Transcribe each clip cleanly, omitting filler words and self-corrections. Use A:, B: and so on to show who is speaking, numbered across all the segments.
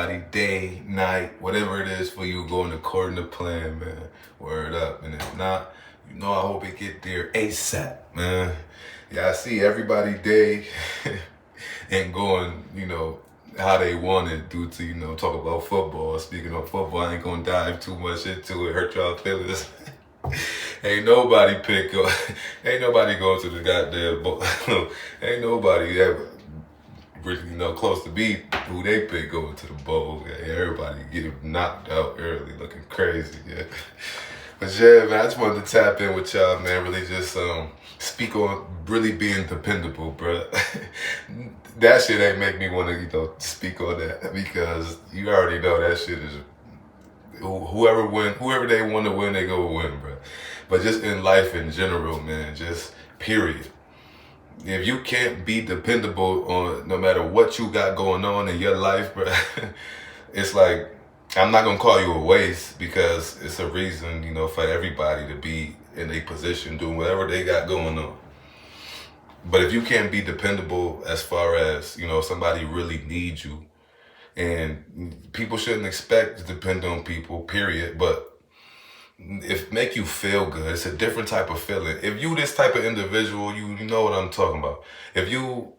A: everybody day, night, whatever it is for you going according to plan, man. Word up. And if not, you know I hope it get there ASAP, man. Yeah, I see everybody day ain't going, how they want it due to, talk about football. Speaking of football, I ain't gonna dive too much into it, hurt y'all feelings. Ain't nobody ain't nobody going to the goddamn bowl. Ain't nobody ever really, close to be who they pick going to the bowl. Yeah, everybody getting knocked out early, looking crazy, yeah. But yeah, man, I just wanted to tap in with y'all, man. Really just speak on really being dependable, bro. That shit ain't make me want to, speak on that, because you already know that shit is whoever they want to win, they go win, bro. But just in life in general, man, just period. If you can't be dependable on no matter what you got going on in your life, bro, it's like, I'm not gonna call you a waste, because it's a reason, for everybody to be in a position doing whatever they got going on. But if you can't be dependable as far as, somebody really needs you, and people shouldn't expect to depend on people, period, but if make you feel good, it's a different type of feeling. If you this type of individual, you know what I'm talking about. If you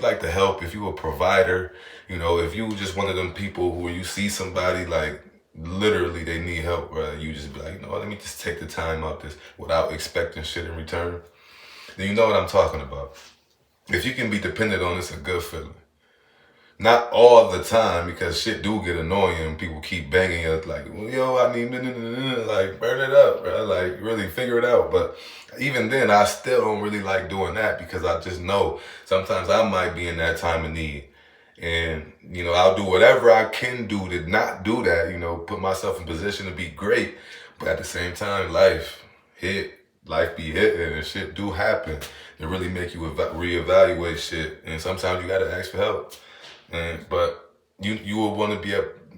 A: like to help, if you a provider, if you just one of them people who you see somebody like literally they need help, right? You just be like, let me just take the time out this without expecting shit in return. Then you know what I'm talking about. If you can be dependent on, it's a good feeling. Not all the time, because shit do get annoying. People keep banging you like, I need, like, burn it up, bro. Like, really figure it out. But even then, I still don't really like doing that, because I just know sometimes I might be in that time of need. And, I'll do whatever I can do to not do that, put myself in position to be great. But at the same time, life be hitting, and shit do happen to really make you reevaluate shit. And sometimes you gotta ask for help. But you will want to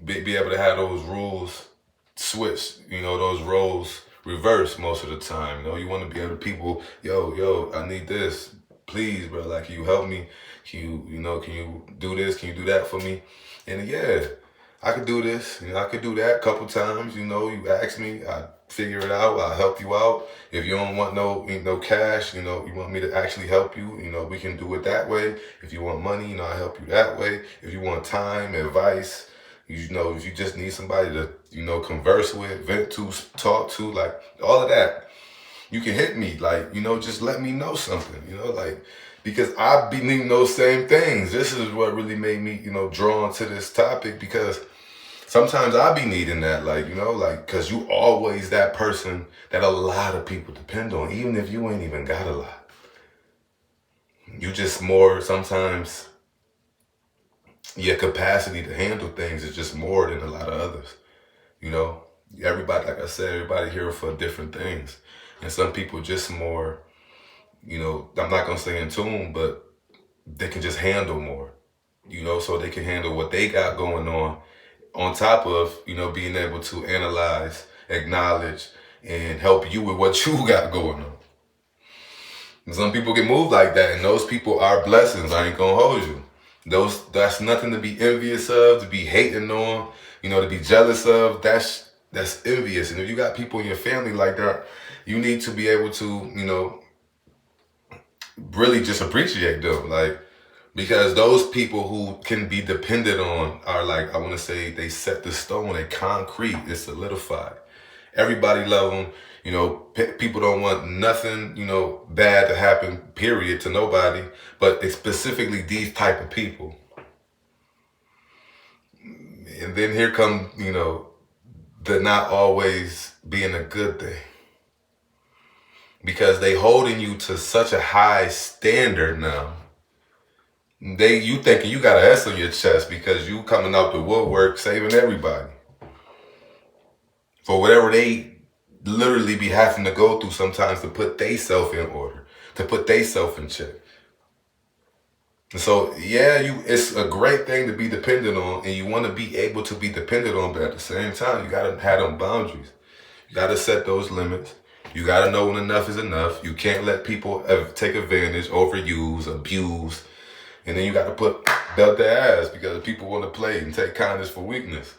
A: be able to have those rules switched, those roles reversed most of the time. You want to be able to people, yo, I need this, please, bro. Like, can you help me? Can you do this? Can you do that for me? And yeah, I could do this. I could do that a couple times. You ask me, I figure it out. I'll help you out. If you don't want no cash, you want me to actually help you, we can do it that way. If you want money, I'll help you that way. If you want time, advice, if you just need somebody to, converse with, vent to, talk to, like all of that, you can hit me. Like, just let me know something, because I be needing those same things. This is what really made me, drawn to this topic, because sometimes I be needing that, because you always that person that a lot of people depend on, even if you ain't even got a lot. You just more, sometimes your capacity to handle things is just more than a lot of others. Everybody, like I said, everybody here for different things. And some people just more, I'm not going to say in tune, but they can just handle more, so they can handle what they got going on top of, being able to analyze, acknowledge, and help you with what you got going on. And some people get moved like that, and those people are blessings. I ain't gonna hold you. That's nothing to be envious of, to be hating on, to be jealous of. That's envious. And if you got people in your family like that, you need to be able to, really just appreciate them. Like, because those people who can be depended on are like, I want to say, they set the stone, they concrete, it's solidified. Everybody love them. People don't want nothing, bad to happen, period, to nobody. But it's specifically these type of people. And then here come, the not always being a good thing. Because they holding you to such a high standard now. You thinking you got an S on your chest because you coming out the woodwork saving everybody. For whatever they literally be having to go through sometimes to put they self in order, to put they self in check. And so, yeah, it's a great thing to be dependent on, and you want to be able to be dependent on, but at the same time, you got to have them boundaries. You got to set those limits. You got to know when enough is enough. You can't let people take advantage, overuse, abuse. And then you got to put belt their ass because people want to play and take kindness for weakness.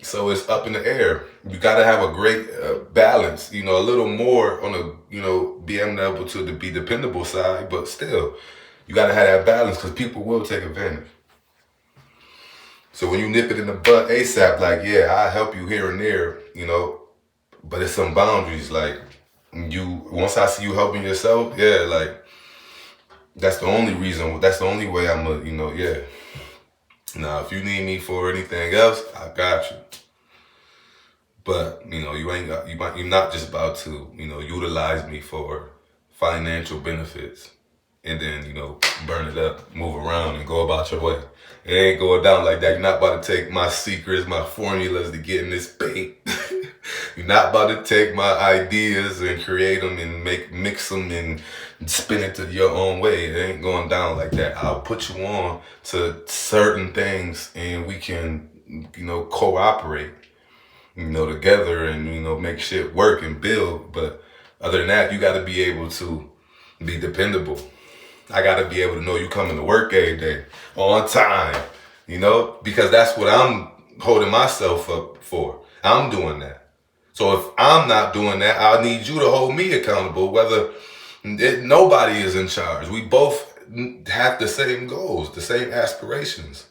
A: So it's up in the air. You got to have a great balance, a little more on the, being able to be dependable side, but still, you got to have that balance because people will take advantage. So when you nip it in the butt ASAP, like, yeah, I help you here and there, but it's some boundaries. Like, once I see you helping yourself, yeah, like, that's the only way I'm yeah. Now, if you need me for anything else, I got you. But, you're not just about to, utilize me for financial benefits and then, burn it up, move around and go about your way. It ain't going down like that. You're not about to take my secrets, my formulas to get in this bait. You're not about to take my ideas and create them and mix them and spin it to your own way. It ain't going down like that. I'll put you on to certain things and we can, cooperate, together and, make shit work and build. But other than that, you got to be able to be dependable. I got to be able to know you coming to work every day on time, because that's what I'm holding myself up for. I'm doing that. So if I'm not doing that, I need you to hold me accountable, whether nobody is in charge. We both have the same goals, the same aspirations.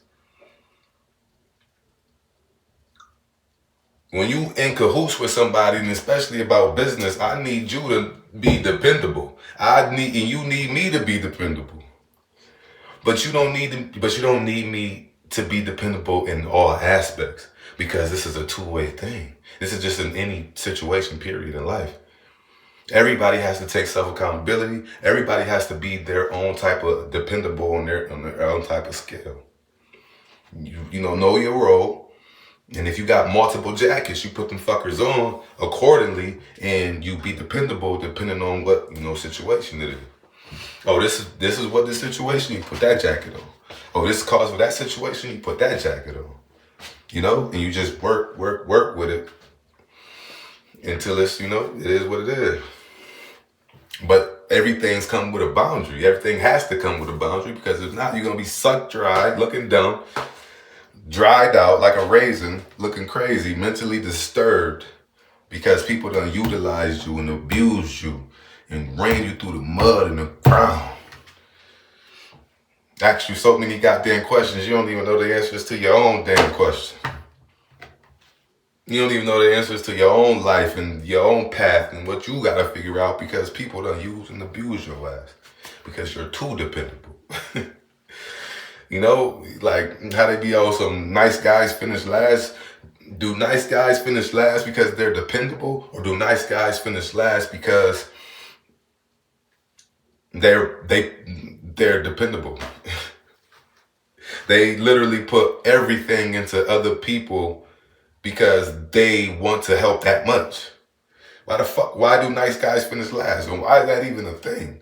A: When you in cahoots with somebody, and especially about business, I need you to be dependable. You need me to be dependable. But you don't need me to be dependable in all aspects, because this is a two-way thing. This is just in any situation, period, in life. Everybody has to take self-accountability. Everybody has to be their own type of dependable on their own type of scale. You know your role. And if you got multiple jackets, you put them fuckers on accordingly, and you be dependable depending on what situation it is. Oh, this is what this situation, you put that jacket on. Oh, this calls for that situation, you put that jacket on. And you just work with it until it's, it is what it is. But everything's come with a boundary. Everything has to come with a boundary, because if not, you're going to be sucked dry, looking dumb, dried out like a raisin, looking crazy, mentally disturbed, because people done utilized you and abused you and ran you through the mud and the ground. Asked you so many goddamn questions, you don't even know the answers to your own damn question. You don't even know the answers to your own life and your own path and what you gotta figure out, because people done use and abuse your ass because you're too dependable. Like how they be some nice guys finish last. Do nice guys finish last because they're dependable, or do nice guys finish last because they're dependable? They literally put everything into other people because they want to help that much. Why do nice guys finish last? And why is that even a thing?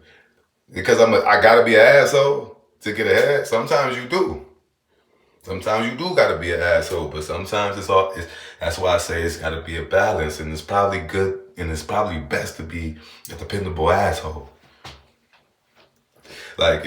A: Because I gotta be an asshole to get ahead? Sometimes you do. Sometimes you do gotta be an asshole, but sometimes that's why I say it's gotta be a balance, and it's probably good and it's probably best to be a dependable asshole. Like,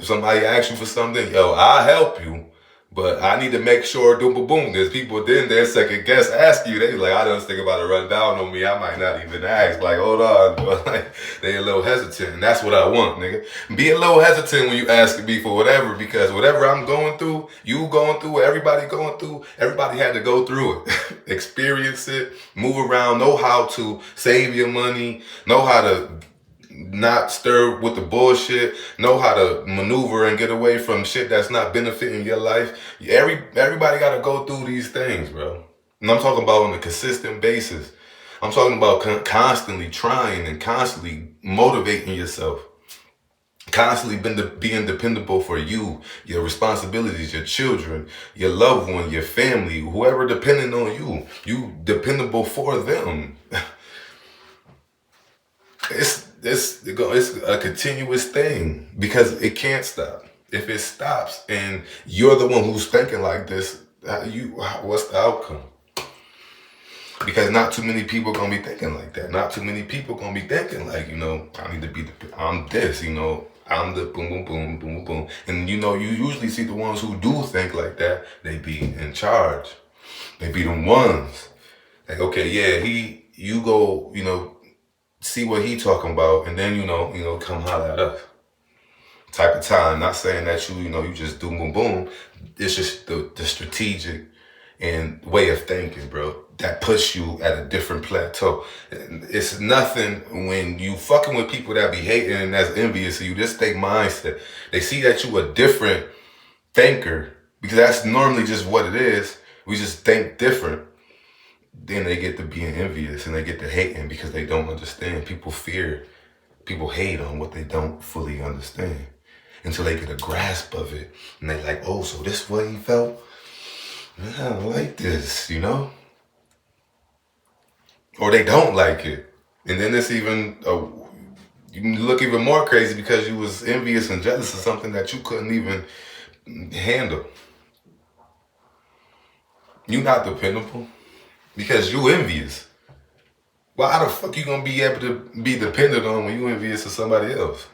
A: somebody asks you for something, I'll help you, but I need to make sure, boom, there's people then they're second guess ask you. They like, I don't think about to run down on me. I might not even ask. Like, hold on. Like, they a little hesitant, and that's what I want, nigga. Be a little hesitant when you ask me for whatever, because whatever I'm going through, you going through, everybody going through, everybody had to go through it. Experience it, move around, know how to save your money, know how to not stir with the bullshit, know how to maneuver and get away from shit that's not benefiting your life. Everybody got to go through these things, bro. And I'm talking about on a consistent basis. I'm talking about constantly trying and constantly motivating yourself. Constantly being dependable for you, your responsibilities, your children, your loved one, your family, whoever depending on you. You dependable for them. It's a continuous thing, because it can't stop. If it stops and you're the one who's thinking like this, what's the outcome? Because not too many people gonna be thinking like that. Not too many people gonna be thinking like, I need to be, I'm this, I'm the boom, boom, boom, boom, boom. And you know, you usually see the ones who do think like that, they be in charge. They be the ones. Like, okay, yeah, you go, see what he talking about, and then, come holler at us. Type of time. Not saying that you just do boom, boom. It's just the strategic and way of thinking, bro, that puts you at a different plateau. It's nothing when you fucking with people that be hating and that's envious of you. This they mindset. They see that you a different thinker, because that's normally just what it is. We just think different. Then they get to being envious and they get to hating because they don't understand. People hate on what they don't fully understand until they get a grasp of it. And they like, oh, so this is what he felt? I don't like this, Or they don't like it. And then it's even, you look even more crazy because you was envious and jealous of something that you couldn't even handle. You not dependable because you envious. Well, how the fuck you gonna be able to be dependent on when you envious of somebody else?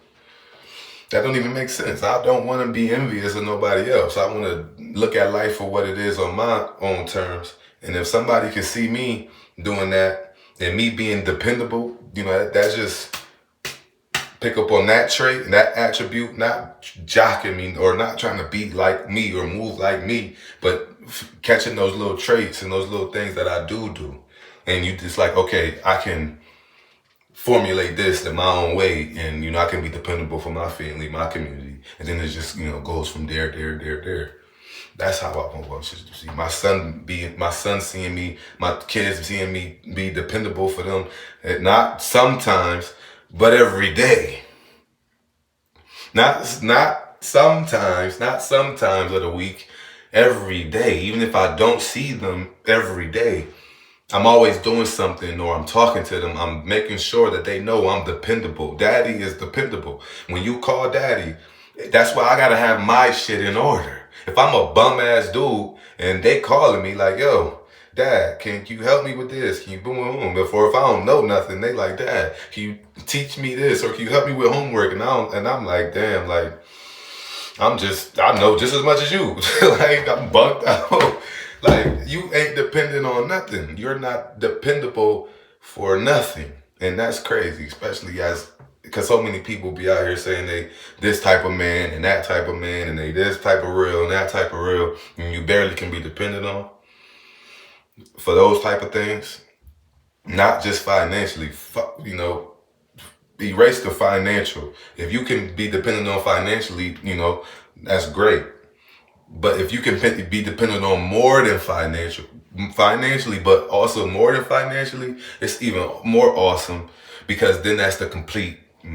A: That don't even make sense. I don't want to be envious of nobody else. I want to look at life for what it is on my own terms. And if somebody can see me doing that and me being dependable, that's just pick up on that trait and that attribute, not jocking me or not trying to be like me or move like me, but catching those little traits and those little things that I do. And you just like, okay, I can formulate this in my own way, and I can be dependable for my family, my community, and then it just goes from there. That's how I want to see my son seeing me, my kids seeing me be dependable for them, and not sometimes, but every day. Not sometimes, not sometimes of the week, every day. Even if I don't see them every day, I'm always doing something, or I'm talking to them. I'm making sure that they know I'm dependable. Daddy is dependable. When you call daddy, that's why I gotta have my shit in order. If I'm a bum ass dude and they calling me like, yo, Dad, can you help me with this? Can you boom, boom, boom? Before, if I don't know nothing, they like, Dad, can you teach me this? Or can you help me with homework? And I'm like, damn, like, I know just as much as you. Like, I'm bugged out. Like, you ain't dependent on nothing. You're not dependable for nothing. And that's crazy, especially because so many people be out here saying they this type of man and that type of man and they this type of real and that type of real, and you barely can be dependent on for those type of things. Not just financially, erase the financial. If you can be dependent on financially, that's great. But if you can be dependent on more than financially, but also more than financially, it's even more awesome, because then that's the complete, I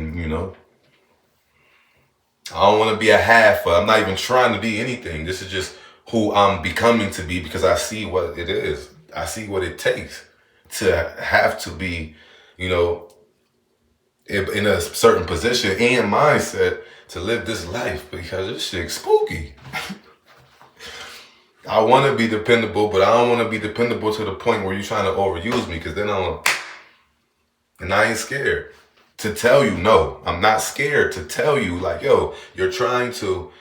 A: don't want to be a half. I'm not even trying to be anything. This is just who I'm becoming to be, because I see what it is. I see what it takes to have to be, in a certain position and mindset to live this life, because this shit's spooky. I want to be dependable, but I don't want to be dependable to the point where you're trying to overuse me, because then and I ain't scared to tell you no. I'm not scared to tell you like, yo, you're trying to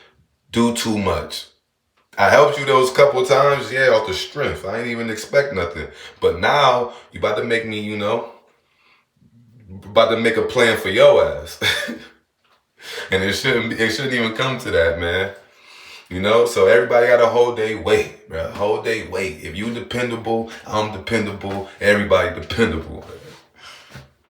A: do too much. I helped you those couple times, yeah, off the strength. I ain't even expect nothing. But now you about to make me, about to make a plan for your ass. And it shouldn't even come to that, man. So everybody got to hold their weight, bro. Hold their weight. If you dependable, I'm dependable. Everybody dependable.